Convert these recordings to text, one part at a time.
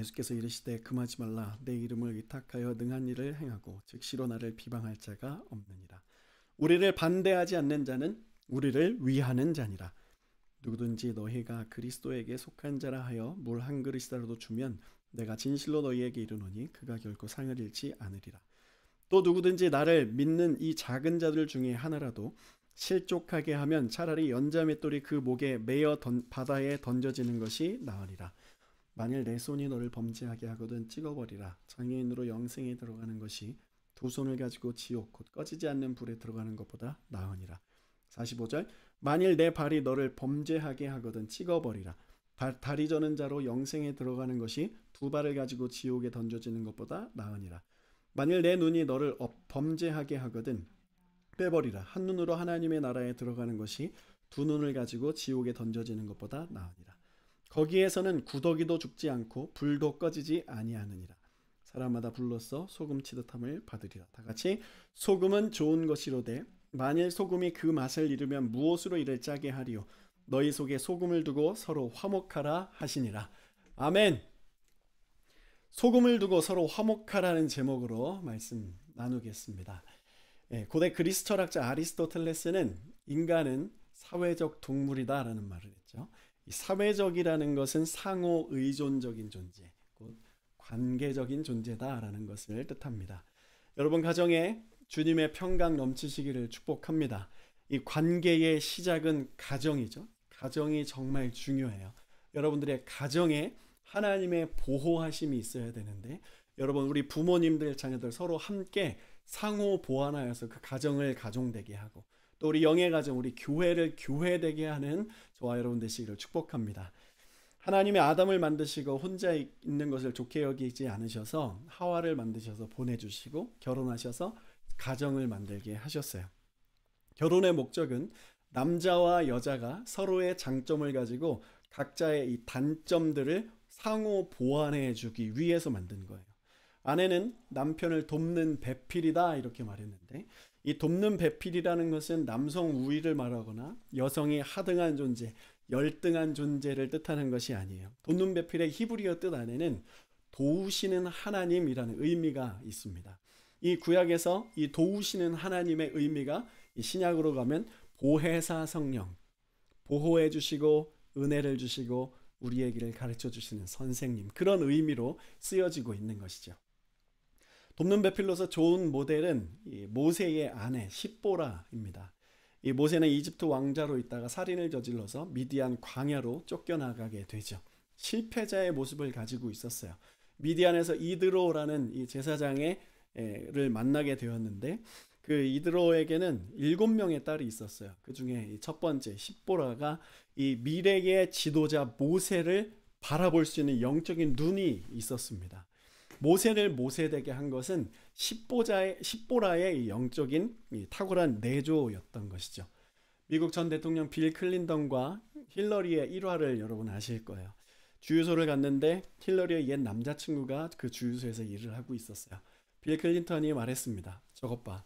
예수께서 이르시되 금하지 말라. 내 이름을 의탁하여 능한 일을 행하고 즉시로 나를 비방할 자가 없느니라. 우리를 반대하지 않는 자는 우리를 위하는 자니라. 누구든지 너희가 그리스도에게 속한 자라 하여 물 한 그릇이라도 주면 내가 진실로 너희에게 이르노니 그가 결코 상을 잃지 않으리라. 또 누구든지 나를 믿는 이 작은 자들 중에 하나라도 실족하게 하면 차라리 연자맷돌이 그 목에 매어 바다에 던져지는 것이 나으리라. 만일 내 손이 너를 범죄하게 하거든 찍어버리라. 장애인으로 영생에 들어가는 것이 두 손을 가지고 지옥 곧 꺼지지 않는 불에 들어가는 것보다 나으니라. 45절 만일 내 발이 너를 범죄하게 하거든 찍어버리라. 다리 저는 자로 영생에 들어가는 것이 두 발을 가지고 지옥에 던져지는 것보다 나으니라. 만일 내 눈이 너를 범죄하게 하거든 빼버리라. 한 눈으로 하나님의 나라에 들어가는 것이 두 눈을 가지고 지옥에 던져지는 것보다 나으니라. 거기에서는 구더기도 죽지 않고 불도 꺼지지 아니하느니라. 사람마다 불로써 소금 치듯함을 받으리라. 다 같이 소금은 좋은 것이로되 만일 소금이 그 맛을 잃으면 무엇으로 이를 짜게 하리요. 너희 속에 소금을 두고 서로 화목하라 하시니라. 아멘. 소금을 두고 서로 화목하라는 제목으로 말씀 나누겠습니다. 고대 그리스 철학자 아리스토텔레스는 인간은 사회적 동물이다라는 말을 했죠. 이 사회적이라는 것은 상호 의존적인 존재, 곧 관계적인 존재다라는 것을 뜻합니다. 여러분 가정에 주님의 평강 넘치시기를 축복합니다. 이 관계의 시작은 가정이죠. 가정이 정말 중요해요. 여러분들의 가정에 하나님의 보호하심이 있어야 되는데 여러분 우리 부모님들 자녀들 서로 함께 상호 보완하여서 그 가정을 가정되게 하고 또 우리 영의 가정 우리 교회를 교회되게 하는 저와 여러분 되시기를 축복합니다. 하나님의 아담을 만드시고 혼자 있는 것을 좋게 여기지 않으셔서 하와를 만드셔서 보내주시고 결혼하셔서 가정을 만들게 하셨어요. 결혼의 목적은 남자와 여자가 서로의 장점을 가지고 각자의 이 단점들을 상호 보완해 주기 위해서 만든 거예요. 아내는 남편을 돕는 배필이다 이렇게 말했는데 이 돕는 배필이라는 것은 남성 우위를 말하거나 여성이 하등한 존재, 열등한 존재를 뜻하는 것이 아니에요. 돕는 배필의 히브리어 뜻 안에는 도우시는 하나님이라는 의미가 있습니다. 이 구약에서 이 도우시는 하나님의 의미가 이 신약으로 가면 보혜사 성령, 보호해 주시고 은혜를 주시고 우리의 길을 가르쳐 주시는 선생님, 그런 의미로 쓰여지고 있는 것이죠. 돕는 배필로서 좋은 모델은 이 모세의 아내 십보라입니다. 이 모세는 이집트 왕자로 있다가 살인을 저질러서 미디안 광야로 쫓겨나가게 되죠. 실패자의 모습을 가지고 있었어요. 미디안에서 이드로라는 이 제사장을 만나게 되었는데 그 이드로에게는 7명의 딸이 있었어요. 그 중에 첫 번째 십보라가 이 미래의 지도자 모세를 바라볼 수 있는 영적인 눈이 있었습니다. 모세를 모세되게 한 것은 십보라의 영적인 탁월한 내조였던 것이죠. 미국 전 대통령 빌 클린턴과 힐러리의 일화를 여러분 아실 거예요. 주유소를 갔는데 힐러리의 옛 남자친구가 그 주유소에서 일을 하고 있었어요. 빌 클린턴이 말했습니다. 저것 봐.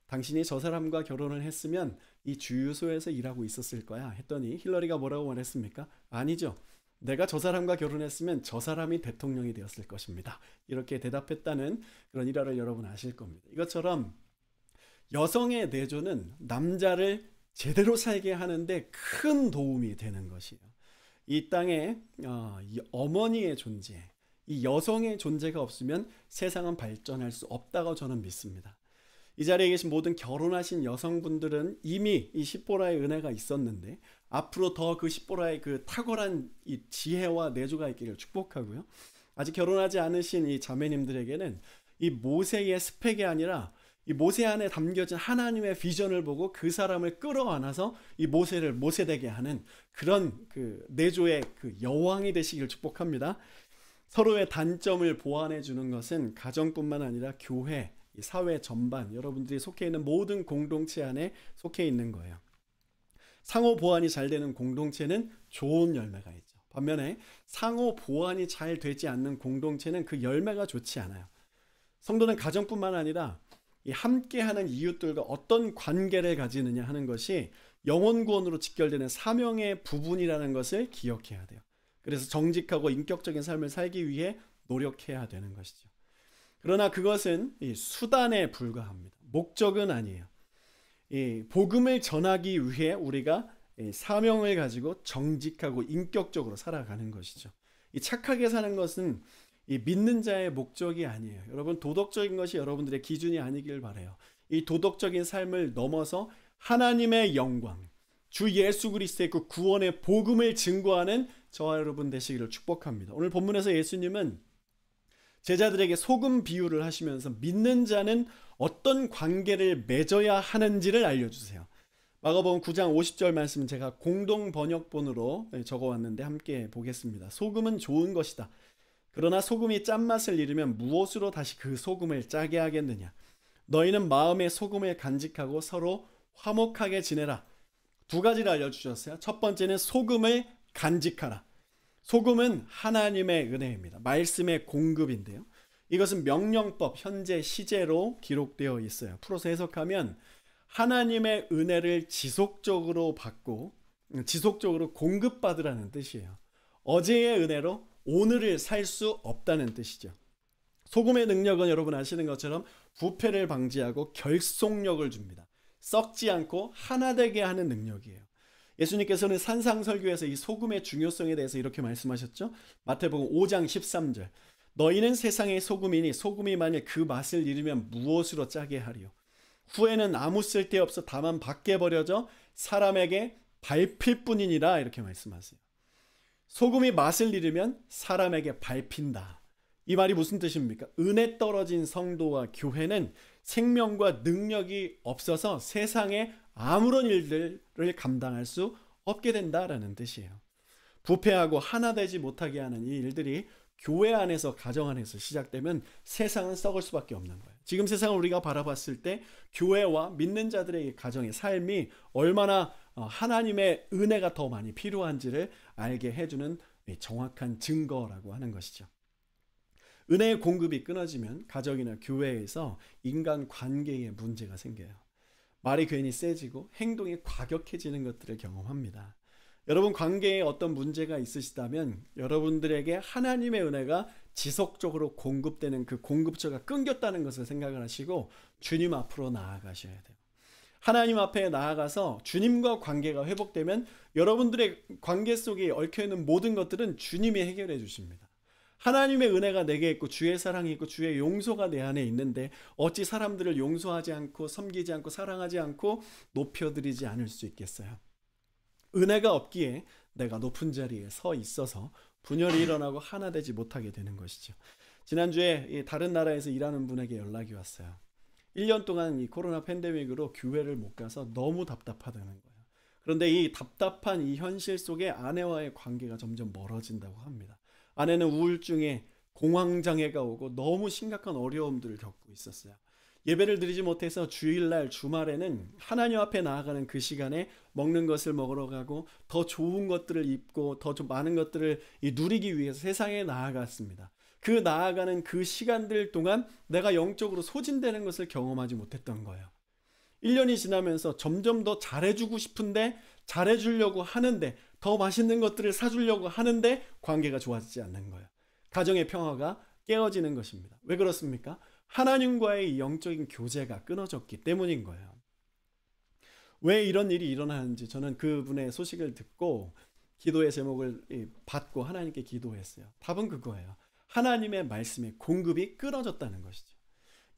당신이 저 사람과 결혼을 했으면 이 주유소에서 일하고 있었을 거야 했더니 힐러리가 뭐라고 말했습니까? 아니죠. 내가 저 사람과 결혼했으면 저 사람이 대통령이 되었을 것입니다. 이렇게 대답했다는 그런 일화를 여러분 아실 겁니다. 이것처럼 여성의 내조는 남자를 제대로 살게 하는데 큰 도움이 되는 것이에요. 이 땅에 이 어머니의 존재, 이 여성의 존재가 없으면 세상은 발전할 수 없다고 저는 믿습니다. 이 자리에 계신 모든 결혼하신 여성분들은 이미 이 십보라의 은혜가 있었는데 앞으로 더 그 십보라의 그 탁월한 이 지혜와 내조가 있기를 축복하고요. 아직 결혼하지 않으신 이 자매님들에게는 이 모세의 스펙이 아니라 이 모세 안에 담겨진 하나님의 비전을 보고 그 사람을 끌어안아서 이 모세를 모세되게 하는 그런 그 내조의 그 여왕이 되시길 축복합니다. 서로의 단점을 보완해 주는 것은 가정뿐만 아니라 교회, 사회 전반, 여러분들이 속해 있는 모든 공동체 안에 속해 있는 거예요. 상호 보완이 잘 되는 공동체는 좋은 열매가 있죠. 반면에 상호 보완이 잘 되지 않는 공동체는 그 열매가 좋지 않아요. 성도는 가정뿐만 아니라 이 함께하는 이웃들과 어떤 관계를 가지느냐 하는 것이 영혼 구원으로 직결되는 사명의 부분이라는 것을 기억해야 돼요. 그래서 정직하고 인격적인 삶을 살기 위해 노력해야 되는 것이죠. 그러나 그것은 이 수단에 불과합니다. 목적은 아니에요. 이 복음을 전하기 위해 우리가 이 사명을 가지고 정직하고 인격적으로 살아가는 것이죠. 이 착하게 사는 것은 이 믿는 자의 목적이 아니에요. 여러분, 도덕적인 것이 여러분들의 기준이 아니길 바라요. 이 도덕적인 삶을 넘어서 하나님의 영광, 주 예수 그리스도의 그 구원의 복음을 증거하는 저와 여러분 되시기를 축복합니다. 오늘 본문에서 예수님은 제자들에게 소금 비유를 하시면서 믿는 자는 어떤 관계를 맺어야 하는지를 알려주세요. 마가복음 9장 50절 말씀 제가 공동 번역본으로 적어왔는데 함께 보겠습니다. 소금은 좋은 것이다. 그러나 소금이 짠맛을 잃으면 무엇으로 다시 그 소금을 짜게 하겠느냐. 너희는 마음의 소금을 간직하고 서로 화목하게 지내라. 두 가지를 알려주셨어요. 첫 번째는 소금을 간직하라. 소금은 하나님의 은혜입니다. 말씀의 공급인데요. 이것은 명령법, 현재 시제로 기록되어 있어요. 풀어서 해석하면 하나님의 은혜를 지속적으로 받고 지속적으로 공급받으라는 뜻이에요. 어제의 은혜로 오늘을 살 수 없다는 뜻이죠. 소금의 능력은 여러분 아시는 것처럼 부패를 방지하고 결속력을 줍니다. 썩지 않고 하나 되게 하는 능력이에요. 예수님께서는 산상설교에서 이 소금의 중요성에 대해서 이렇게 말씀하셨죠. 마태복음 5장 13절. 너희는 세상의 소금이니 소금이 만일 그 맛을 잃으면 무엇으로 짜게 하리요. 후에는 아무 쓸데없어 다만 밖에 버려져 사람에게 밟힐 뿐이니라 이렇게 말씀하세요. 소금이 맛을 잃으면 사람에게 밟힌다. 이 말이 무슨 뜻입니까? 은혜 떨어진 성도와 교회는 생명과 능력이 없어서 세상에 아무런 일들을 감당할 수 없게 된다라는 뜻이에요. 부패하고 하나 되지 못하게 하는 이 일들이 교회 안에서 가정 안에서 시작되면 세상은 썩을 수밖에 없는 거예요. 지금 세상을 우리가 바라봤을 때 교회와 믿는 자들의 가정의 삶이 얼마나 하나님의 은혜가 더 많이 필요한지를 알게 해주는 정확한 증거라고 하는 것이죠. 은혜의 공급이 끊어지면 가정이나 교회에서 인간 관계에 문제가 생겨요. 말이 괜히 세지고 행동이 과격해지는 것들을 경험합니다. 여러분 관계에 어떤 문제가 있으시다면 여러분들에게 하나님의 은혜가 지속적으로 공급되는 그 공급처가 끊겼다는 것을 생각을 하시고 주님 앞으로 나아가셔야 돼요. 하나님 앞에 나아가서 주님과 관계가 회복되면 여러분들의 관계 속에 얽혀있는 모든 것들은 주님이 해결해 주십니다. 하나님의 은혜가 내게 있고 주의 사랑이 있고 주의 용서가 내 안에 있는데 어찌 사람들을 용서하지 않고 섬기지 않고 사랑하지 않고 높여드리지 않을 수 있겠어요. 은혜가 없기에 내가 높은 자리에 서 있어서 분열이 일어나고 하나 되지 못하게 되는 것이죠. 지난주에 다른 나라에서 일하는 분에게 연락이 왔어요. 1년 동안 이 코로나 팬데믹으로 교회를 못 가서 너무 답답하다는 거예요. 그런데 이 답답한 이 현실 속에 아내와의 관계가 점점 멀어진다고 합니다. 아내는 우울증에 공황장애가 오고 너무 심각한 어려움들을 겪고 있었어요. 예배를 드리지 못해서 주일날 주말에는 하나님 앞에 나아가는 그 시간에 먹는 것을 먹으러 가고 더 좋은 것들을 입고 더 좀 많은 것들을 누리기 위해서 세상에 나아갔습니다. 그 나아가는 그 시간들 동안 내가 영적으로 소진되는 것을 경험하지 못했던 거예요. 1년이 지나면서 점점 더 잘해주고 싶은데 잘해주려고 하는데 더 맛있는 것들을 사주려고 하는데 관계가 좋아지지 않는 거예요. 가정의 평화가 깨어지는 것입니다. 왜 그렇습니까? 하나님과의 영적인 교제가 끊어졌기 때문인 거예요. 왜 이런 일이 일어나는지 저는 그분의 소식을 듣고 기도의 제목을 받고 하나님께 기도했어요. 답은 그거예요. 하나님의 말씀의 공급이 끊어졌다는 것이죠.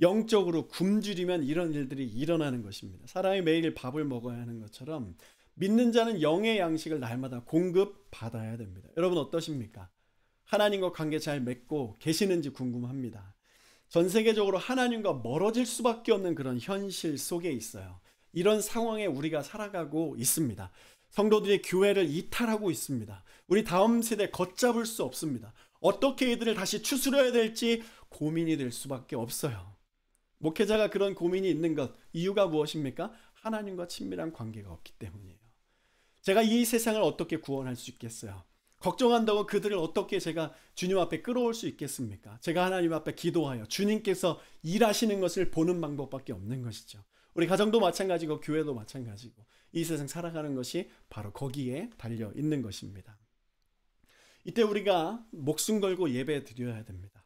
영적으로 굶주리면 이런 일들이 일어나는 것입니다. 사람이 매일 밥을 먹어야 하는 것처럼 믿는 자는 영의 양식을 날마다 공급받아야 됩니다. 여러분 어떠십니까? 하나님과 관계 잘 맺고 계시는지 궁금합니다. 전 세계적으로 하나님과 멀어질 수밖에 없는 그런 현실 속에 있어요. 이런 상황에 우리가 살아가고 있습니다. 성도들이 교회를 이탈하고 있습니다. 우리 다음 세대 걷잡을 수 없습니다. 어떻게 이들을 다시 추스려야 될지 고민이 될 수밖에 없어요. 목회자가 그런 고민이 있는 것, 이유가 무엇입니까? 하나님과 친밀한 관계가 없기 때문이에요. 제가 이 세상을 어떻게 구원할 수 있겠어요? 걱정한다고 그들을 어떻게 제가 주님 앞에 끌어올 수 있겠습니까? 제가 하나님 앞에 기도하여 주님께서 일하시는 것을 보는 방법밖에 없는 것이죠. 우리 가정도 마찬가지고 교회도 마찬가지고 이 세상 살아가는 것이 바로 거기에 달려 있는 것입니다. 이때 우리가 목숨 걸고 예배 드려야 됩니다.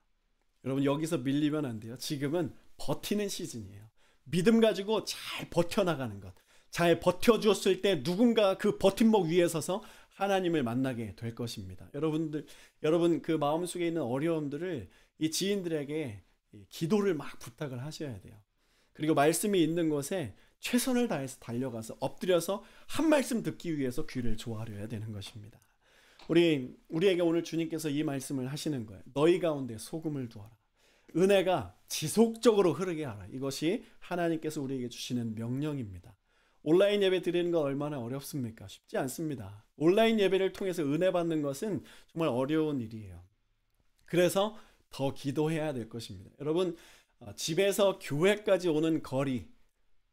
여러분 여기서 밀리면 안 돼요. 지금은 버티는 시즌이에요. 믿음 가지고 잘 버텨나가는 것. 잘 버텨주었을 때 누군가 그 버팀목 위에 서서 하나님을 만나게 될 것입니다. 여러분 그 마음속에 있는 어려움들을 이 지인들에게 기도를 막 부탁을 하셔야 돼요. 그리고 말씀이 있는 곳에 최선을 다해서 달려가서 엎드려서 한 말씀 듣기 위해서 귀를 조아려야 되는 것입니다. 우리에게 오늘 주님께서 이 말씀을 하시는 거예요. 너희 가운데 소금을 두어라. 은혜가 지속적으로 흐르게 하라. 이것이 하나님께서 우리에게 주시는 명령입니다. 온라인 예배 드리는 건 얼마나 어렵습니까? 쉽지 않습니다. 온라인 예배를 통해서 은혜 받는 것은 정말 어려운 일이에요. 그래서 더 기도해야 될 것입니다. 여러분, 집에서 교회까지 오는 거리,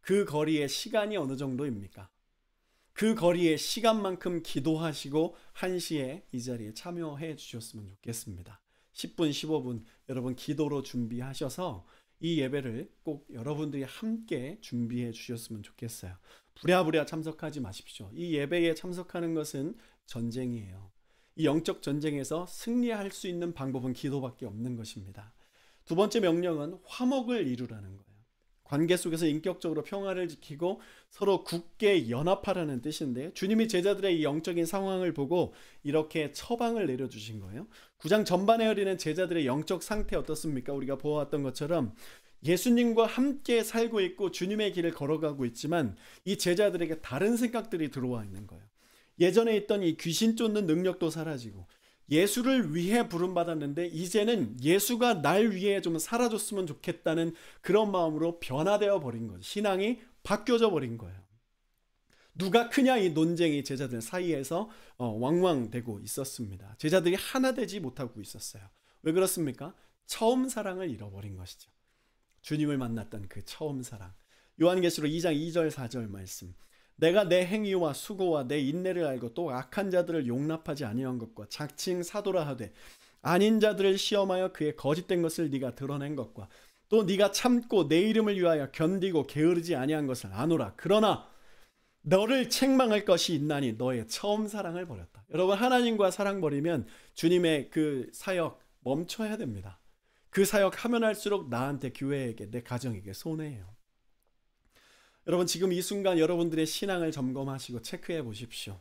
그 거리의 시간이 어느 정도입니까? 그 거리의 시간만큼 기도하시고 1시에 이 자리에 참여해 주셨으면 좋겠습니다. 10분, 15분 여러분 기도로 준비하셔서 이 예배를 꼭 여러분들이 함께 준비해 주셨으면 좋겠어요. 부랴부랴 참석하지 마십시오. 이 예배에 참석하는 것은 전쟁이에요. 이 영적 전쟁에서 승리할 수 있는 방법은 기도밖에 없는 것입니다. 두 번째 명령은 화목을 이루라는 거예요. 관계 속에서 인격적으로 평화를 지키고 서로 굳게 연합하라는 뜻인데, 주님이 제자들의 이 영적인 상황을 보고 이렇게 처방을 내려주신 거예요. 9장 전반에 흐르는 제자들의 영적 상태 어떻습니까? 우리가 보아왔던 것처럼 예수님과 함께 살고 있고 주님의 길을 걸어가고 있지만 이 제자들에게 다른 생각들이 들어와 있는 거예요. 예전에 있던 이 귀신 쫓는 능력도 사라지고, 예수를 위해 부름받았는데 이제는 예수가 날 위해 좀 살아줬으면 좋겠다는 그런 마음으로 변화되어 버린 거죠. 신앙이 바뀌어져 버린 거예요. 누가 크냐 이 논쟁이 제자들 사이에서 왕왕되고 있었습니다. 제자들이 하나 되지 못하고 있었어요. 왜 그렇습니까? 처음 사랑을 잃어버린 것이죠. 주님을 만났던 그 처음 사랑. 요한계시록 2장 2절 4절 말씀. 내가 내 행위와 수고와 내 인내를 알고 또 악한 자들을 용납하지 아니한 것과 자칭 사도라 하되 아닌 자들을 시험하여 그의 거짓된 것을 네가 드러낸 것과 또 네가 참고 내 이름을 위하여 견디고 게으르지 아니한 것을 아노라. 그러나 너를 책망할 것이 있나니 너의 처음 사랑을 버렸다. 여러분, 하나님과 사랑 버리면 주님의 그 사역 멈춰야 됩니다. 그 사역 하면 할수록 나한테, 교회에게, 내 가정에게 손해예요. 여러분, 지금 이 순간 여러분들의 신앙을 점검하시고 체크해 보십시오.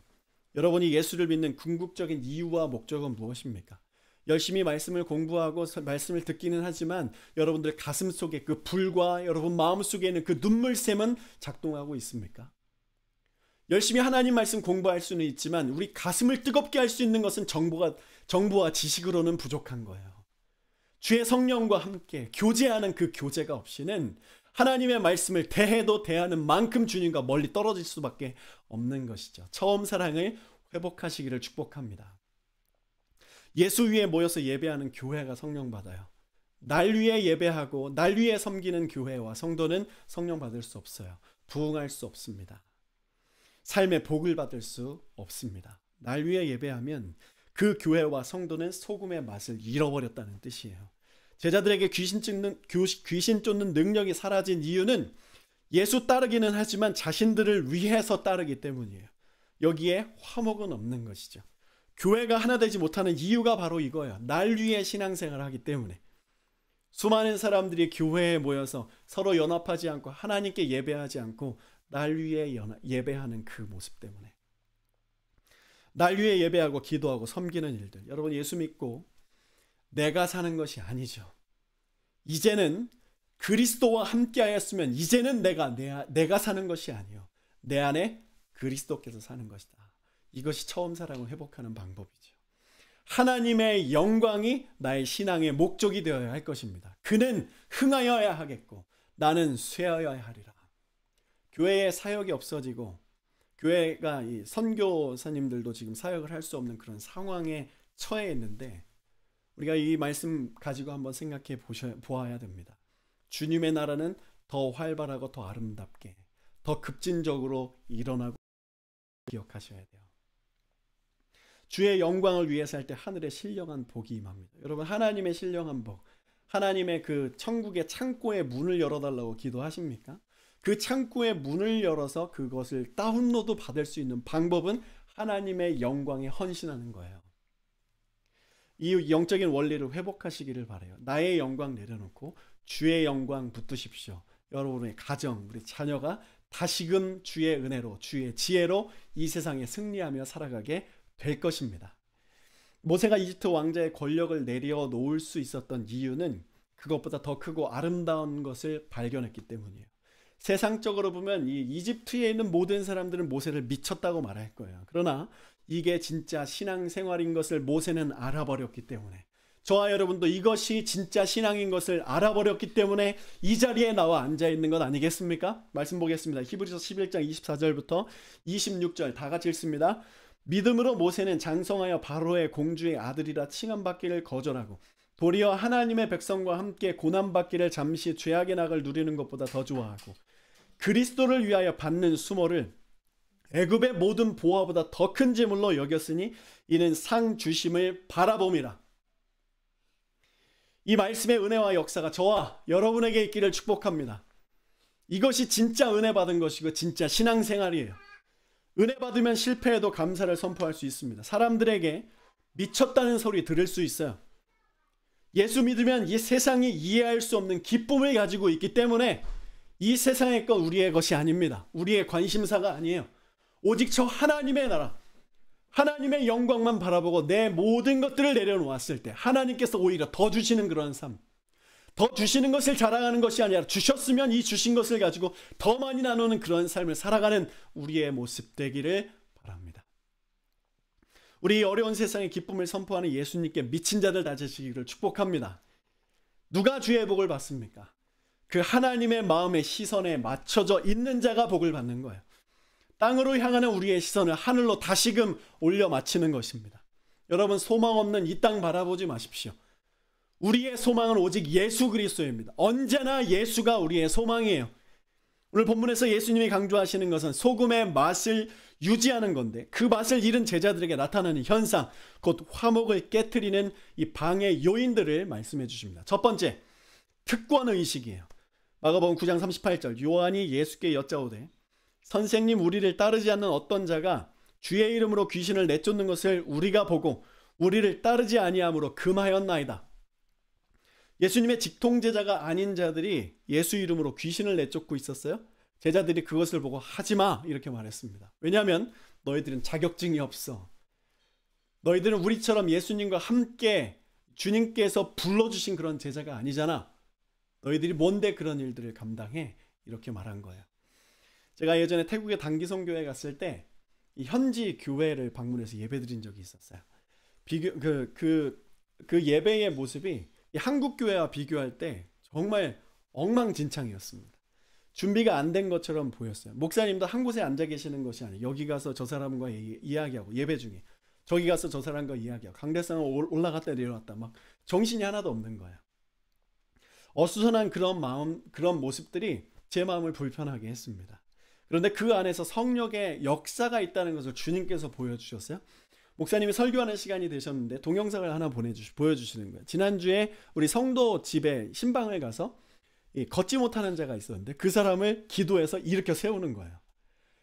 여러분이 예수를 믿는 궁극적인 이유와 목적은 무엇입니까? 열심히 말씀을 공부하고 말씀을 듣기는 하지만 여러분들 가슴 속에 그 불과 여러분 마음 속에 있는 그 눈물샘은 작동하고 있습니까? 열심히 하나님 말씀 공부할 수는 있지만 우리 가슴을 뜨겁게 할 수 있는 것은 정보와 지식으로는 부족한 거예요. 주의 성령과 함께 교제하는 그 교제가 없이는 하나님의 말씀을 대해도 대하는 만큼 주님과 멀리 떨어질 수밖에 없는 것이죠. 처음 사랑을 회복하시기를 축복합니다. 예수 위에 모여서 예배하는 교회가 성령 받아요. 날 위해 예배하고 날 위해 섬기는 교회와 성도는 성령 받을 수 없어요. 부흥할 수 없습니다. 삶의 복을 받을 수 없습니다. 날 위해 예배하면 그 교회와 성도는 소금의 맛을 잃어버렸다는 뜻이에요. 제자들에게 귀신 쫓는 능력이 사라진 이유는 예수 따르기는 하지만 자신들을 위해서 따르기 때문이에요. 여기에 화목은 없는 것이죠. 교회가 하나 되지 못하는 이유가 바로 이거예요. 날 위해 신앙생활을 하기 때문에. 수많은 사람들이 교회에 모여서 서로 연합하지 않고 하나님께 예배하지 않고 날 위해 예배하는 그 모습 때문에. 날 위해 예배하고 기도하고 섬기는 일들. 여러분, 예수 믿고 내가 사는 것이 아니죠. 이제는 그리스도와 함께 하였으면 이제는 내가 사는 것이 아니요. 내 안에 그리스도께서 사는 것이다. 이것이 처음 사랑을 회복하는 방법이죠. 하나님의 영광이 나의 신앙의 목적이 되어야 할 것입니다. 그는 흥하여야 하겠고 나는 쇠하여야 하리라. 교회에 사역이 없어지고 교회가 이 선교사님들도 지금 사역을 할 수 없는 그런 상황에 처해 있는데, 우리가 이 말씀 가지고 한번 생각해 보아야 됩니다. 주님의 나라는 더 활발하고 더 아름답게, 더 급진적으로 일어나고 기억하셔야 돼요. 주의 영광을 위해 살 때 하늘의 신령한 복이 임합니다. 여러분, 하나님의 신령한 복, 하나님의 그 천국의 창고의 문을 열어달라고 기도하십니까? 그 창고의 문을 열어서 그것을 다운로드 받을 수 있는 방법은 하나님의 영광에 헌신하는 거예요. 이 영적인 원리를 회복하시기를 바라요. 나의 영광 내려놓고 주의 영광 붙드십시오. 여러분의 가정, 우리 자녀가 다시금 주의 은혜로, 주의 지혜로 이 세상에 승리하며 살아가게 될 것입니다. 모세가 이집트 왕자의 권력을 내려놓을 수 있었던 이유는 그것보다 더 크고 아름다운 것을 발견했기 때문이에요. 세상적으로 보면 이 이집트에 있는 모든 사람들은 모세를 미쳤다고 말할 거예요. 그러나 이게 진짜 신앙생활인 것을 모세는 알아버렸기 때문에, 저와 여러분도 이것이 진짜 신앙인 것을 알아버렸기 때문에 이 자리에 나와 앉아있는 것 아니겠습니까? 말씀 보겠습니다. 히브리서 11장 24절부터 26절 다 같이 읽습니다. 믿음으로 모세는 장성하여 바로의 공주의 아들이라 칭함받기를 거절하고 도리어 하나님의 백성과 함께 고난받기를 잠시 죄악의 낙을 누리는 것보다 더 좋아하고 그리스도를 위하여 받는 수모를 애굽의 모든 보화보다 더 큰 재물로 여겼으니 이는 상 주심을 바라봄이라. 이 말씀의 은혜와 역사가 저와 여러분에게 있기를 축복합니다. 이것이 진짜 은혜 받은 것이고 진짜 신앙생활이에요. 은혜 받으면 실패해도 감사를 선포할 수 있습니다. 사람들에게 미쳤다는 소리 들을 수 있어요. 예수 믿으면 이 세상이 이해할 수 없는 기쁨을 가지고 있기 때문에 이 세상의 것 우리의 것이 아닙니다. 우리의 관심사가 아니에요. 오직 저 하나님의 나라, 하나님의 영광만 바라보고 내 모든 것들을 내려놓았을 때 하나님께서 오히려 더 주시는 그런 삶, 더 주시는 것을 자랑하는 것이 아니라 주셨으면 이 주신 것을 가지고 더 많이 나누는 그런 삶을 살아가는 우리의 모습 되기를 바랍니다. 우리 어려운 세상의 기쁨을 선포하는 예수님께 미친 자들 다지시기를 축복합니다. 누가 주의 복을 받습니까? 그 하나님의 마음의 시선에 맞춰져 있는 자가 복을 받는 거예요. 땅으로 향하는 우리의 시선을 하늘로 다시금 올려 맞추는 것입니다. 여러분, 소망 없는 이 땅 바라보지 마십시오. 우리의 소망은 오직 예수 그리스도입니다. 언제나 예수가 우리의 소망이에요. 오늘 본문에서 예수님이 강조하시는 것은 소금의 맛을 유지하는 건데, 그 맛을 잃은 제자들에게 나타나는 현상, 곧 화목을 깨트리는 이 방해 요인들을 말씀해 주십니다. 첫 번째, 특권의식이에요. 마가복음 9장 38절, 요한이 예수께 여짜오되 선생님, 우리를 따르지 않는 어떤 자가 주의 이름으로 귀신을 내쫓는 것을 우리가 보고 우리를 따르지 아니함으로 금하였나이다. 예수님의 직통제자가 아닌 자들이 예수 이름으로 귀신을 내쫓고 있었어요. 제자들이 그것을 보고 하지마 이렇게 말했습니다. 왜냐하면 너희들은 자격증이 없어. 너희들은 우리처럼 예수님과 함께 주님께서 불러주신 그런 제자가 아니잖아. 너희들이 뭔데 그런 일들을 감당해? 이렇게 말한 거예요. 제가 예전에 태국의 단기성교회 갔을 때 이 현지 교회를 방문해서 예배드린 적이 있었어요. 그 예배의 모습이 이 한국 교회와 비교할 때 정말 엉망진창이었습니다. 준비가 안 된 것처럼 보였어요. 목사님도 한 곳에 앉아 계시는 것이 아니에요. 여기 가서 저 사람과 이야기하고 예배 중에 저기 가서 저 사람과 이야기하고 강대상을 올라갔다 내려왔다 막 정신이 하나도 없는 거예요. 어수선한 그런 모습들이 제 마음을 불편하게 했습니다. 그런데 그 안에서 성령의 역사가 있다는 것을 주님께서 보여주셨어요. 목사님이 설교하는 시간이 되셨는데 동영상을 하나 보여주시는 거예요. 지난주에 우리 성도 집에 신방을 가서 걷지 못하는 자가 있었는데 그 사람을 기도해서 일으켜 세우는 거예요.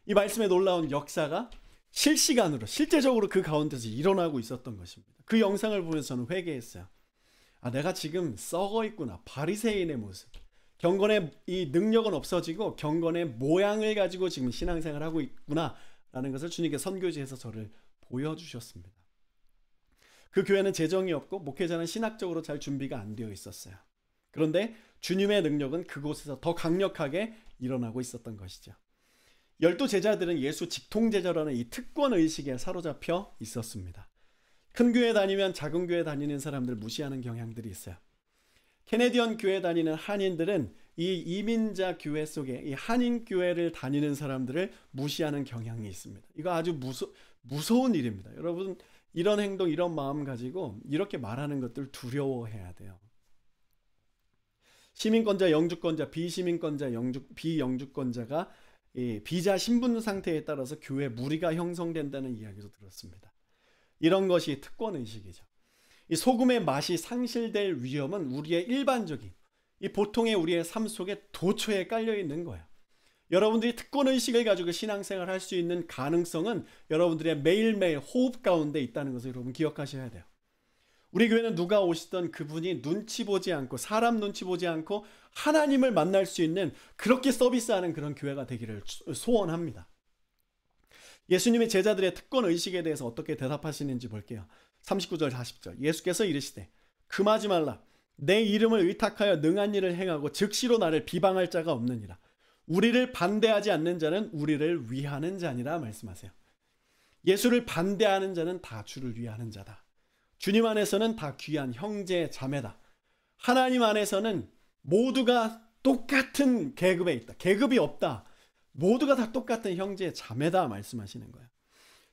이 말씀에 놀라운 역사가 실시간으로 실제적으로 그 가운데서 일어나고 있었던 것입니다. 그 영상을 보면서 저는 회개했어요. 아, 내가 지금 썩어 있구나. 바리새인의 모습. 경건의 이 능력은 없어지고 경건의 모양을 가지고 지금 신앙생활을 하고 있구나 라는 것을 주님께 선교지에서 저를 보여주셨습니다. 그 교회는 재정이 없고 목회자는 신학적으로 잘 준비가 안 되어 있었어요. 그런데 주님의 능력은 그곳에서 더 강력하게 일어나고 있었던 것이죠. 12 제자들은 예수 직통제자라는 이 특권의식에 사로잡혀 있었습니다. 큰 교회 다니면 작은 교회 다니는 사람들 무시하는 경향들이 있어요. 캐네디언 교회 다니는 한인들은 이 이민자 교회 속에 이 한인 교회를 다니는 사람들을 무시하는 경향이 있습니다. 이거 아주 무서운 일입니다. 여러분, 이런 행동, 이런 마음 가지고 이렇게 말하는 것들 두려워해야 돼요. 시민권자, 영주권자, 비시민권자, 비영주권자가 이 비자 신분 상태에 따라서 교회 무리가 형성된다는 이야기도 들었습니다. 이런 것이 특권의식이죠. 이 소금의 맛이 상실될 위험은 우리의 일반적인 이 보통의 우리의 삶 속에 도처에 깔려 있는 거예요. 여러분들이 특권의식을 가지고 신앙생활을 할 수 있는 가능성은 여러분들의 매일매일 호흡 가운데 있다는 것을 여러분 기억하셔야 돼요. 우리 교회는 누가 오시던 그분이 눈치 보지 않고 사람 눈치 보지 않고 하나님을 만날 수 있는 그렇게 서비스하는 그런 교회가 되기를 소원합니다. 예수님의 제자들의 특권 의식에 대해서 어떻게 대답하시는지 볼게요. 39절 40절 예수께서 이르시되 금하지 말라. 내 이름을 의탁하여 능한 일을 행하고 즉시로 나를 비방할 자가 없느니라. 우리를 반대하지 않는 자는 우리를 위하는 자니라 말씀하세요. 예수를 반대하는 자는 다 주를 위하는 자다. 주님 안에서는 다 귀한 형제 자매다. 하나님 안에서는 모두가 똑같은 계급에 있다. 계급이 없다. 모두가 다 똑같은 형제 자매다 말씀하시는 거예요.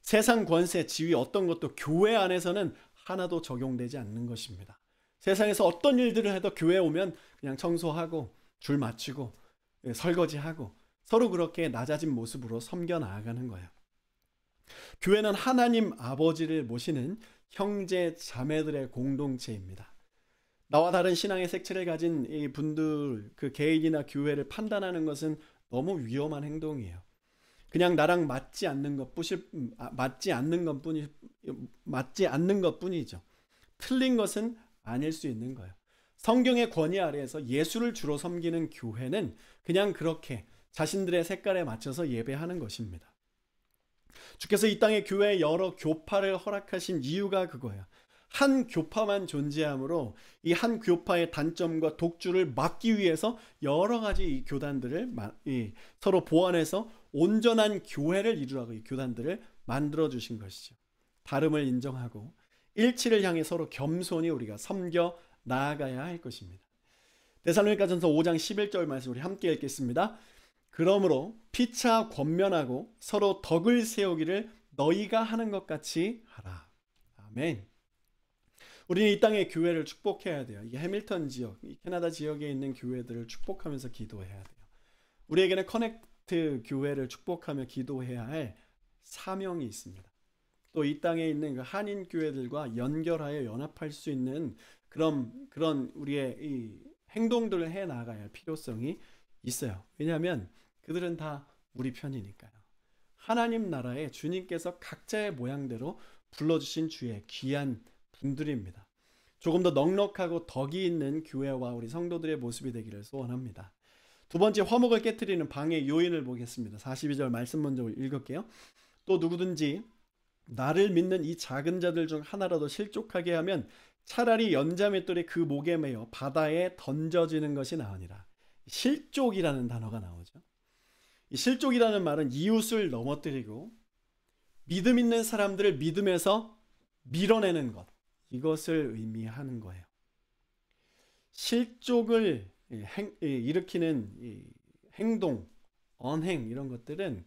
세상 권세, 지위 어떤 것도 교회 안에서는 하나도 적용되지 않는 것입니다. 세상에서 어떤 일들을 해도 교회에 오면 그냥 청소하고 줄 맞추고 설거지하고 서로 그렇게 낮아진 모습으로 섬겨 나아가는 거예요. 교회는 하나님 아버지를 모시는 형제 자매들의 공동체입니다. 나와 다른 신앙의 색채를 가진 이 분들, 그 개인이나 교회를 판단하는 것은 너무 위험한 행동이에요. 그냥 나랑 맞지 않는 것뿐이죠. 틀린 것은 아닐 수 있는 거예요. 성경의 권위 아래에서 예수를 주로 섬기는 교회는 그냥 그렇게 자신들의 색깔에 맞춰서 예배하는 것입니다. 주께서 이 땅에 교회에 여러 교파를 허락하신 이유가 그거예요. 한 교파만 존재하므로 이 한 교파의 단점과 독주를 막기 위해서 여러 가지 이 교단들을 서로 보완해서 온전한 교회를 이루라고 이 교단들을 만들어 주신 것이죠. 다름을 인정하고 일치를 향해 서로 겸손히 우리가 섬겨 나아가야 할 것입니다. 데살로니가전서 5장 11절 말씀 우리 함께 읽겠습니다. 그러므로 피차 권면하고 서로 덕을 세우기를 너희가 하는 것 같이 하라. 아멘. 우리는 이 땅의 교회를 축복해야 돼요. 이 해밀턴 지역, 이 캐나다 지역에 있는 교회들을 축복하면서 기도해야 돼요. 우리에게는 커넥트 교회를 축복하며 기도해야 할 사명이 있습니다. 또 이 땅에 있는 그 한인 교회들과 연결하여 연합할 수 있는 그런 우리의 이 행동들을 해 나가야 할 필요성이 있어요. 왜냐하면 그들은 다 우리 편이니까요. 하나님 나라에 주님께서 각자의 모양대로 불러주신 주의 귀한 분들입니다. 조금 더 넉넉하고 덕이 있는 교회와 우리 성도들의 모습이 되기를 소원합니다. 두 번째, 화목을 깨트리는 방해 요인을 보겠습니다. 42절 말씀 먼저 읽을게요. 또 누구든지 나를 믿는 이 작은 자들 중 하나라도 실족하게 하면 차라리 연자맷돌이 그 목에 매어 바다에 던져지는 것이 나으니라. 실족이라는 단어가 나오죠. 이 실족이라는 말은 이웃을 넘어뜨리고 믿음 있는 사람들을 믿음에서 밀어내는 것, 이것을 의미하는 거예요. 실족을 일으키는 행동, 언행 이런 것들은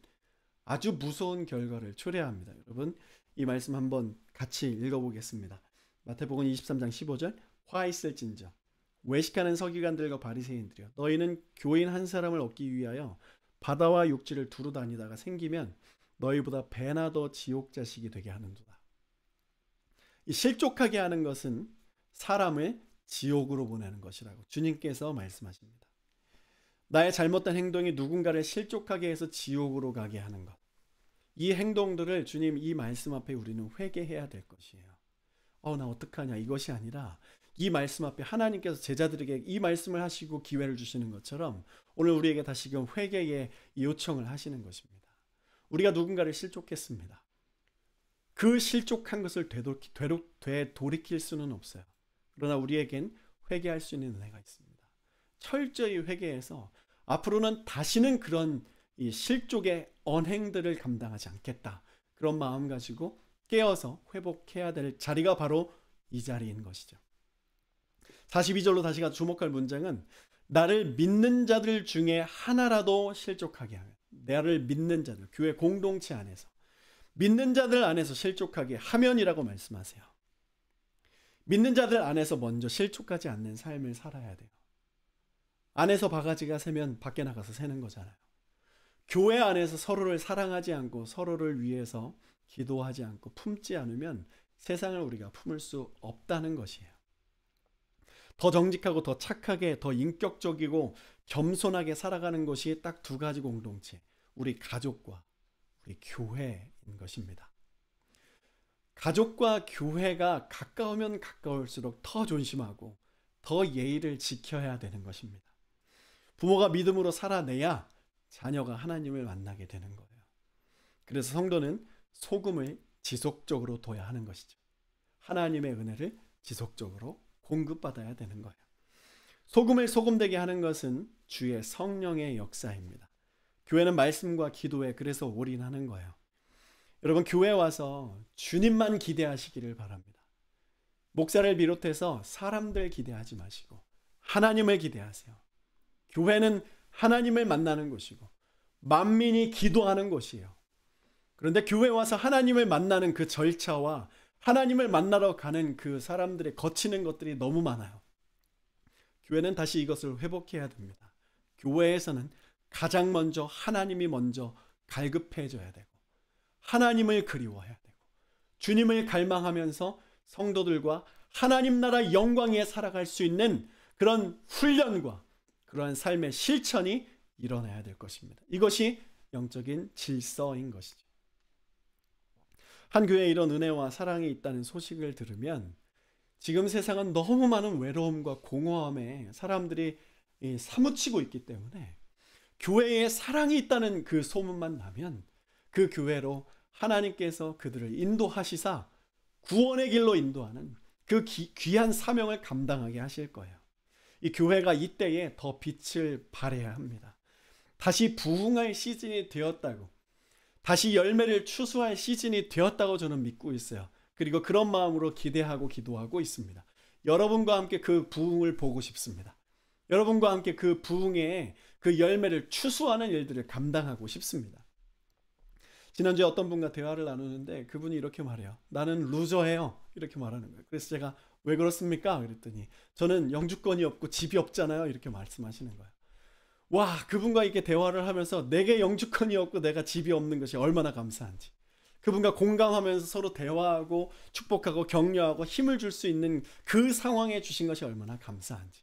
아주 무서운 결과를 초래합니다. 여러분 이 말씀 한번 같이 읽어보겠습니다. 마태복음 23장 15절 화 있을진저 외식하는 서기관들과 바리새인들이여 너희는 교인 한 사람을 얻기 위하여 바다와 육지를 두루 다니다가 생기면 너희보다 배나 더 지옥 자식이 되게 하는도다. 이 실족하게 하는 것은 사람을 지옥으로 보내는 것이라고 주님께서 말씀하십니다. 나의 잘못된 행동이 누군가를 실족하게 해서 지옥으로 가게 하는 것, 이 행동들을 주님 이 말씀 앞에 우리는 회개해야 될 것이에요. 나 어떡하냐 이것이 아니라 이 말씀 앞에 하나님께서 제자들에게 이 말씀을 하시고 기회를 주시는 것처럼 오늘 우리에게 다시금 회개의 요청을 하시는 것입니다. 우리가 누군가를 실족했습니다. 그 실족한 것을 되돌이킬 수는 없어요. 그러나 우리에겐 회개할 수 있는 은혜가 있습니다. 철저히 회개해서 앞으로는 다시는 그런 이 실족의 언행들을 감당하지 않겠다. 그런 마음 가지고 깨어서 회복해야 될 자리가 바로 이 자리인 것이죠. 42절로 다시가 주목할 문장은 나를 믿는 자들 중에 하나라도 실족하게 하면, 나를 믿는 자들, 교회 공동체 안에서 믿는 자들 안에서 실족하게 하면이라고 말씀하세요. 믿는 자들 안에서 먼저 실족하지 않는 삶을 살아야 돼요. 안에서 바가지가 새면 밖에 나가서 새는 거잖아요. 교회 안에서 서로를 사랑하지 않고 서로를 위해서 기도하지 않고 품지 않으면 세상을 우리가 품을 수 없다는 것이에요. 더 정직하고 더 착하게 더 인격적이고 겸손하게 살아가는 것이 딱 두 가지 공동체, 우리 가족과 우리 교회인 것입니다. 가족과 교회가 가까우면 가까울수록 더 존심하고 더 예의를 지켜야 되는 것입니다. 부모가 믿음으로 살아내야 자녀가 하나님을 만나게 되는 거예요. 그래서 성도는 소금을 지속적으로 둬야 하는 것이죠. 하나님의 은혜를 지속적으로 공급받아야 되는 거예요. 소금을 소금되게 하는 것은 주의 성령의 역사입니다. 교회는 말씀과 기도에 그래서 올인하는 거예요. 여러분, 교회 와서 주님만 기대하시기를 바랍니다. 목사를 비롯해서 사람들 기대하지 마시고 하나님을 기대하세요. 교회는 하나님을 만나는 곳이고 만민이 기도하는 곳이에요. 그런데 교회 와서 하나님을 만나는 그 절차와 하나님을 만나러 가는 그 사람들의 거치는 것들이 너무 많아요. 교회는 다시 이것을 회복해야 됩니다. 교회에서는 가장 먼저 하나님이 먼저 갈급해져야 되고 하나님을 그리워해야 되고 주님을 갈망하면서 성도들과 하나님 나라 영광에 살아갈 수 있는 그런 훈련과 그러한 삶의 실천이 일어나야 될 것입니다. 이것이 영적인 질서인 것이죠. 한 교회에 이런 은혜와 사랑이 있다는 소식을 들으면 지금 세상은 너무 많은 외로움과 공허함에 사람들이 사무치고 있기 때문에 교회에 사랑이 있다는 그 소문만 나면 그 교회로 하나님께서 그들을 인도하시사 구원의 길로 인도하는 그 귀한 사명을 감당하게 하실 거예요. 이 교회가 이때에 더 빛을 발해야 합니다. 다시 부흥할 시즌이 되었다고, 다시 열매를 추수할 시즌이 되었다고 저는 믿고 있어요. 그리고 그런 마음으로 기대하고 기도하고 있습니다. 여러분과 함께 그 부흥을 보고 싶습니다. 여러분과 함께 그 부흥의 그 열매를 추수하는 일들을 감당하고 싶습니다. 지난주에 어떤 분과 대화를 나누는데 그분이 이렇게 말해요. 나는 루저예요. 이렇게 말하는 거예요. 그래서 제가 왜 그렇습니까? 그랬더니 저는 영주권이 없고 집이 없잖아요. 이렇게 말씀하시는 거예요. 와, 그분과 이렇게 대화를 하면서 내게 영주권이 없고 내가 집이 없는 것이 얼마나 감사한지, 그분과 공감하면서 서로 대화하고 축복하고 격려하고 힘을 줄 수 있는 그 상황에 주신 것이 얼마나 감사한지.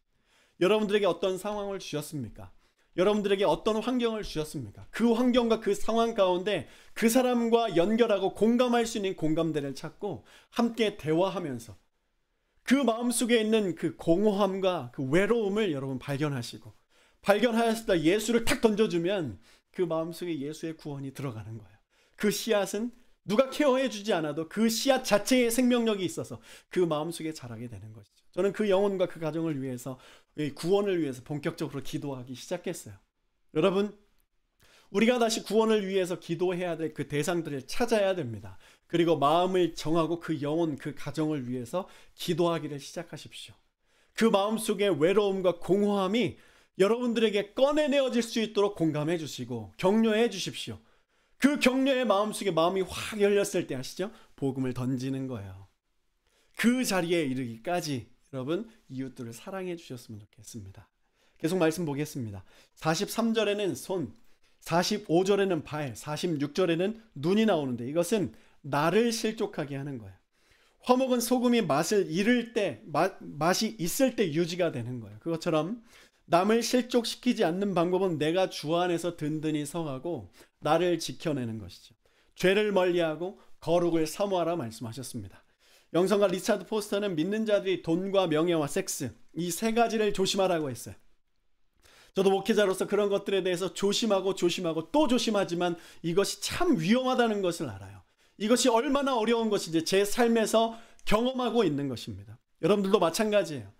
여러분들에게 어떤 상황을 주셨습니까? 여러분들에게 어떤 환경을 주셨습니까? 그 환경과 그 상황 가운데 그 사람과 연결하고 공감할 수 있는 공감대를 찾고 함께 대화하면서 그 마음속에 있는 그 공허함과 그 외로움을 여러분 발견하시고, 발견하였을 때 예수를 탁 던져주면 그 마음속에 예수의 구원이 들어가는 거예요. 그 씨앗은 누가 케어해 주지 않아도 그 씨앗 자체의 생명력이 있어서 그 마음속에 자라게 되는 것이죠. 저는 그 영혼과 그 가정을 위해서, 구원을 위해서 본격적으로 기도하기 시작했어요. 여러분, 우리가 다시 구원을 위해서 기도해야 될 그 대상들을 찾아야 됩니다. 그리고 마음을 정하고 그 영혼, 그 가정을 위해서 기도하기를 시작하십시오. 그 마음속의 외로움과 공허함이 여러분들에게 꺼내내어질 수 있도록 공감해 주시고 격려해 주십시오. 그 격려의 마음속에 마음이 확 열렸을 때 아시죠? 복음을 던지는 거예요. 그 자리에 이르기까지 여러분 이웃들을 사랑해 주셨으면 좋겠습니다. 계속 말씀 보겠습니다. 43절에는 손, 45절에는 발, 46절에는 눈이 나오는데 이것은 나를 실족하게 하는 거예요. 화목은 소금이 맛을 잃을 때, 맛이 있을 때 유지가 되는 거예요. 그것처럼 남을 실족시키지 않는 방법은 내가 주 안에서 든든히 서가고 나를 지켜내는 것이죠. 죄를 멀리하고 거룩을 사모하라 말씀하셨습니다. 영성가 리차드 포스터는 믿는 자들이 돈과 명예와 섹스, 이 세 가지를 조심하라고 했어요. 저도 목회자로서 그런 것들에 대해서 조심하고 또 조심하지만 이것이 참 위험하다는 것을 알아요. 이것이 얼마나 어려운 것인지 제 삶에서 경험하고 있는 것입니다. 여러분들도 마찬가지예요.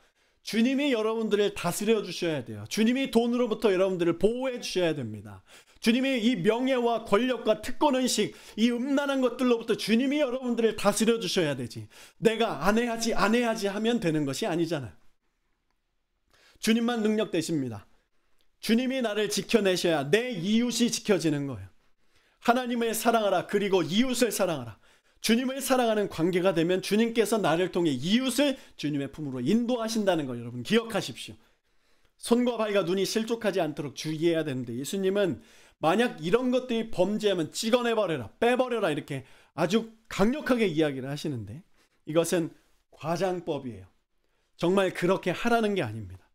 주님이 여러분들을 다스려 주셔야 돼요. 주님이 돈으로부터 여러분들을 보호해 주셔야 됩니다. 주님이 이 명예와 권력과 특권의식, 이 음란한 것들로부터 주님이 여러분들을 다스려 주셔야 되지, 내가 안 해야지 하면 되는 것이 아니잖아요. 주님만 능력 되십니다. 주님이 나를 지켜내셔야 내 이웃이 지켜지는 거예요. 하나님을 사랑하라, 그리고 이웃을 사랑하라. 주님을 사랑하는 관계가 되면 주님께서 나를 통해 이웃을 주님의 품으로 인도하신다는 걸 여러분 기억하십시오. 손과 발과 눈이 실족하지 않도록 주의해야 되는데 예수님은 만약 이런 것들이 범죄하면 찍어내버려라, 빼버려라 이렇게 아주 강력하게 이야기를 하시는데 이것은 과장법이에요. 정말 그렇게 하라는 게 아닙니다.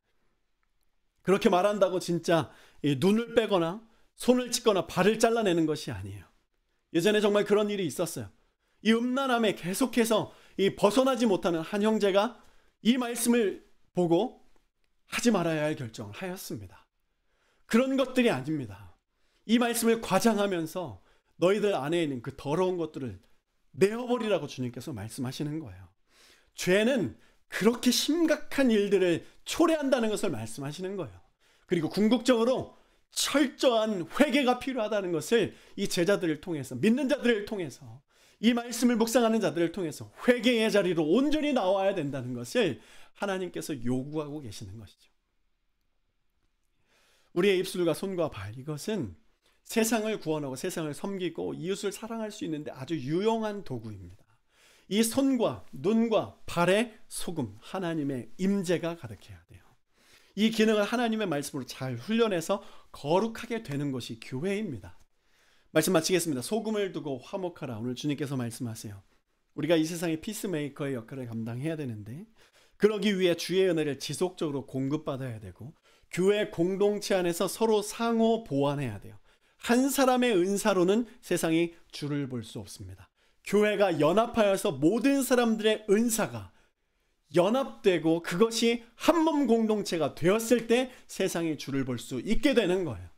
그렇게 말한다고 진짜 눈을 빼거나 손을 찢거나 발을 잘라내는 것이 아니에요. 예전에 정말 그런 일이 있었어요. 이 음란함에 계속해서 이 벗어나지 못하는 한 형제가 이 말씀을 보고 하지 말아야 할 결정을 하였습니다. 그런 것들이 아닙니다. 이 말씀을 과장하면서 너희들 안에 있는 그 더러운 것들을 내어버리라고 주님께서 말씀하시는 거예요. 죄는 그렇게 심각한 일들을 초래한다는 것을 말씀하시는 거예요. 그리고 궁극적으로 철저한 회개가 필요하다는 것을 이 제자들을 통해서, 믿는 자들을 통해서, 이 말씀을 묵상하는 자들을 통해서 회개의 자리로 온전히 나와야 된다는 것을 하나님께서 요구하고 계시는 것이죠. 우리의 입술과 손과 발, 이것은 세상을 구원하고 세상을 섬기고 이웃을 사랑할 수 있는데 아주 유용한 도구입니다. 이 손과 눈과 발에 소금, 하나님의 임재가 가득해야 돼요. 이 기능을 하나님의 말씀으로 잘 훈련해서 거룩하게 되는 것이 교회입니다. 말씀 마치겠습니다. 소금을 두고 화목하라. 오늘 주님께서 말씀하세요. 우리가 이 세상의 피스메이커의 역할을 감당해야 되는데, 그러기 위해 주의 은혜를 지속적으로 공급받아야 되고, 교회 공동체 안에서 서로 상호 보완해야 돼요. 한 사람의 은사로는 세상이 주를 볼 수 없습니다. 교회가 연합하여서 모든 사람들의 은사가 연합되고 그것이 한 몸 공동체가 되었을 때 세상이 주를 볼 수 있게 되는 거예요.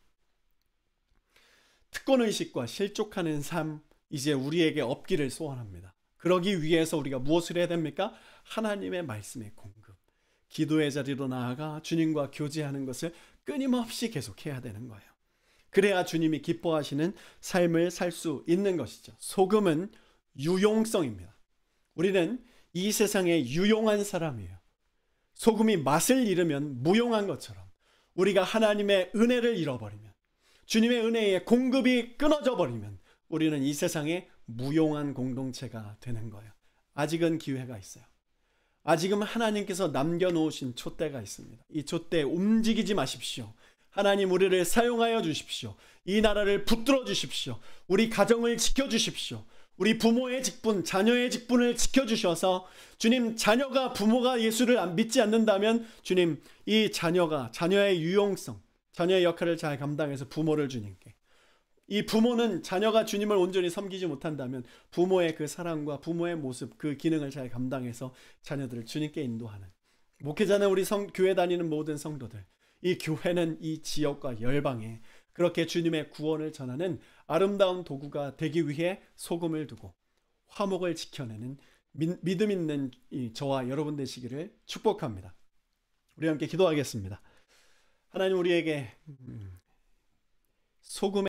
특권의식과 실족하는 삶, 이제 우리에게 없기를 소원합니다. 그러기 위해서 우리가 무엇을 해야 됩니까? 하나님의 말씀의 공급, 기도의 자리로 나아가 주님과 교제하는 것을 끊임없이 계속해야 되는 거예요. 그래야 주님이 기뻐하시는 삶을 살 수 있는 것이죠. 소금은 유용성입니다. 우리는 이 세상에 유용한 사람이에요. 소금이 맛을 잃으면 무용한 것처럼 우리가 하나님의 은혜를 잃어버리면, 주님의 은혜의 공급이 끊어져 버리면 우리는 이 세상에 무용한 공동체가 되는 거예요. 아직은 기회가 있어요. 아직은 하나님께서 남겨놓으신 촛대가 있습니다. 이 촛대 움직이지 마십시오. 하나님 우리를 사용하여 주십시오. 이 나라를 붙들어 주십시오. 우리 가정을 지켜주십시오. 우리 부모의 직분, 자녀의 직분을 지켜주셔서, 주님, 자녀가 부모가 예수를 믿지 않는다면 주님, 이 자녀의 유용성, 자녀의 역할을 잘 감당해서 부모를 주님께, 이 부모는 자녀가 주님을 온전히 섬기지 못한다면 부모의 그 사랑과 부모의 모습, 그 기능을 잘 감당해서 자녀들을 주님께 인도하는, 목회자는 우리 교회 다니는 모든 성도들, 이 교회는 이 지역과 열방에 그렇게 주님의 구원을 전하는 아름다운 도구가 되기 위해 소금을 두고 화목을 지켜내는 믿음 있는 저와 여러분 되시기를 축복합니다. 우리 함께 기도하겠습니다. 하나님, 우리에게 소금의